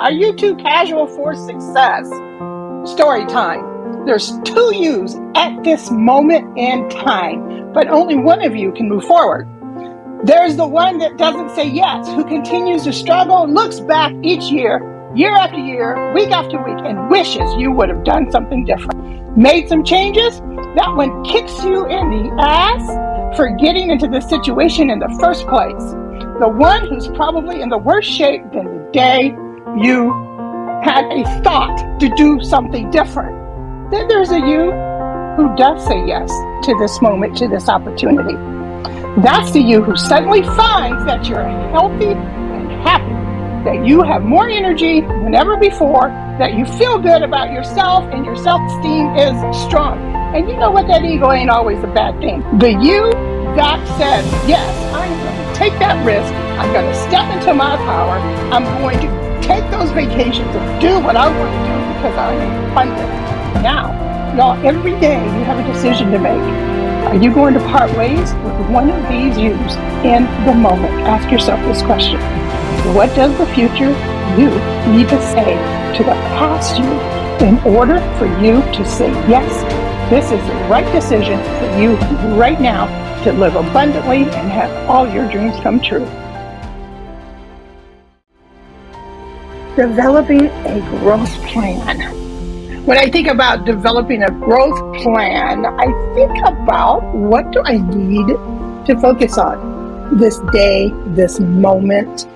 Are you too casual for success? Story time. There's two yous at this moment in time, but only one of you can move forward. There's the one that doesn't say yes, who continues to struggle, looks back each year after year, week after week, and wishes you would have done something different. Made some changes? That one kicks you in the ass for getting into this situation in the first place. The one who's probably in the worse shape than the day you had a thought to do something different. Then there's a you who does say yes to this moment, to this opportunity. That's the you who suddenly finds that you're healthy and happy, that you have more energy than ever before, that you feel good about yourself and your self-esteem is strong. And you know what? That ego ain't always a bad thing. The you that says, yes, I'm going to take that risk. I'm going to step into my power. I'm going to take those vacations and do what I want to do because I'm abundant. Now, y'all, every day you have a decision to make. Are you going to part ways with one of these yous in the moment? Ask yourself this question. What does the future you need to say to the past you in order for you to say, yes, this is the right decision for you right now to live abundantly and have all your dreams come true? Developing a growth plan. When I think about developing a growth plan, I think about what do I need to focus on this day, this moment,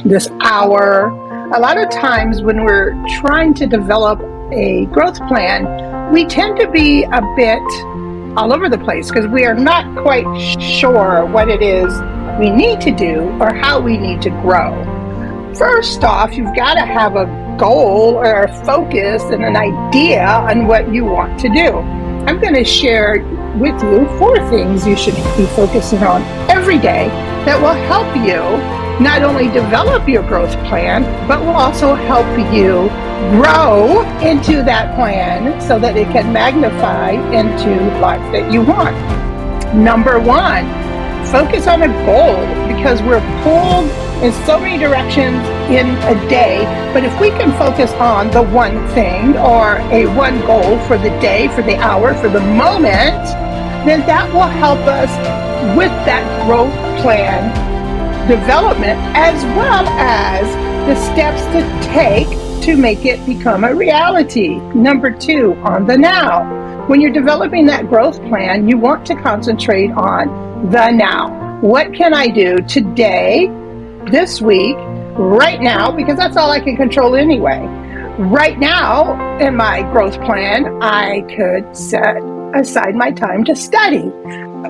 this hour. A lot of times when we're trying to develop a growth plan, we tend to be a bit all over the place because we are not quite sure what it is we need to do or how we need to grow. First off, you've got to have a goal or a focus and an idea on what you want to do. I'm going to share with you 4 things you should be focusing on every day that will help you not only develop your growth plan, but will also help you grow into that plan so that it can magnify into life that you want. Number 1, focus on a goal, because we're pulled in so many directions in a day, but if we can focus on the one thing or a one goal for the day, for the hour, for the moment, then that will help us with that growth plan development, as well as the steps to take to make it become a reality. Number 2, on the now. When you're developing that growth plan, you want to concentrate on the now. What can I do today, this week, right now, because that's all I can control anyway. Right now, in my growth plan, I could set aside my time to study,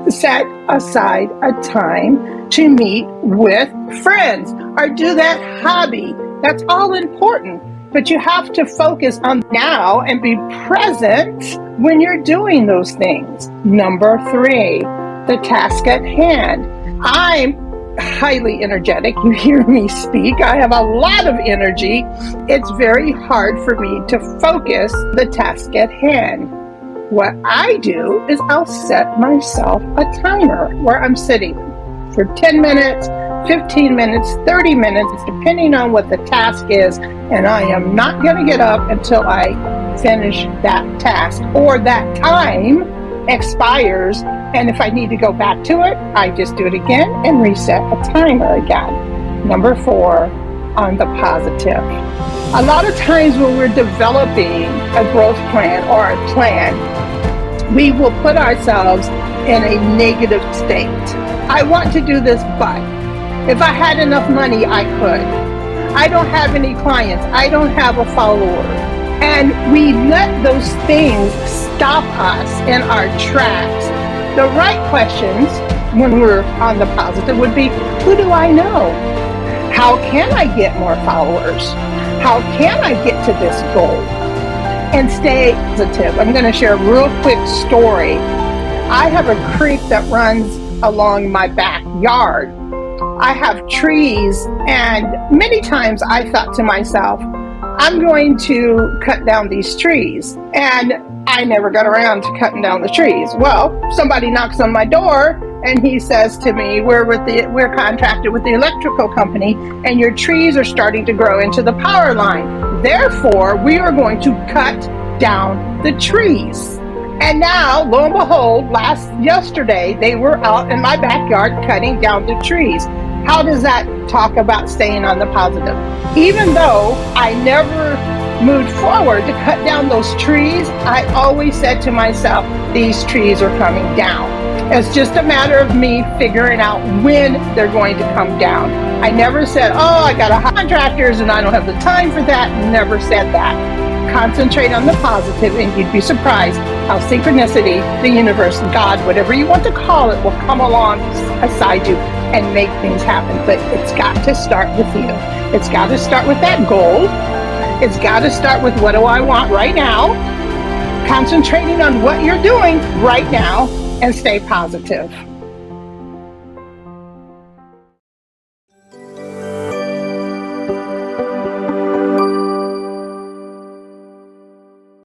set aside a time to meet with friends, or do that hobby. That's all important, but you have to focus on now and be present when you're doing those things. Number 3, the task at hand. I'm highly energetic. You hear me speak. I have a lot of energy. It's very hard for me to focus the task at hand. What I do is I'll set myself a timer where I'm sitting for 10 minutes, 15 minutes, 30 minutes, depending on what the task is, and I am not going to get up until I finish that task or that time expires. And if I need to go back to it, I just do it again and reset a timer again. Number 4, on the positive. A lot of times when we're developing a growth plan or a plan, we will put ourselves in a negative state. I want to do this, but if I had enough money, I could. I don't have any clients. I don't have a follower. And we let those things stop us in our tracks. The right questions when we're on the positive would be, who do I know? How can I get more followers? How can I get to this goal? And stay positive. I'm going to share a real quick story. I have a creek that runs along my backyard. I have trees, and many times I thought to myself, I'm going to cut down these trees. And I never got around to cutting down the trees. Well, somebody knocks on my door And he says to me, we're contracted with the electrical company, and your trees are starting to grow into the power line. Therefore, we are going to cut down the trees. And now, lo and behold, yesterday, they were out in my backyard cutting down the trees. How does that talk about staying on the positive? Even though I never moved forward to cut down those trees, I always said to myself, these trees are coming down. It's just a matter of me figuring out when they're going to come down. I never said, oh, I got to hire contractors and I don't have the time for that. Never said that. Concentrate on the positive and you'd be surprised how synchronicity, the universe, God, whatever you want to call it, will come along beside you and make things happen. But it's got to start with you. It's got to start with that goal. It's got to start with what do I want right now, concentrating on what you're doing right now, and stay positive.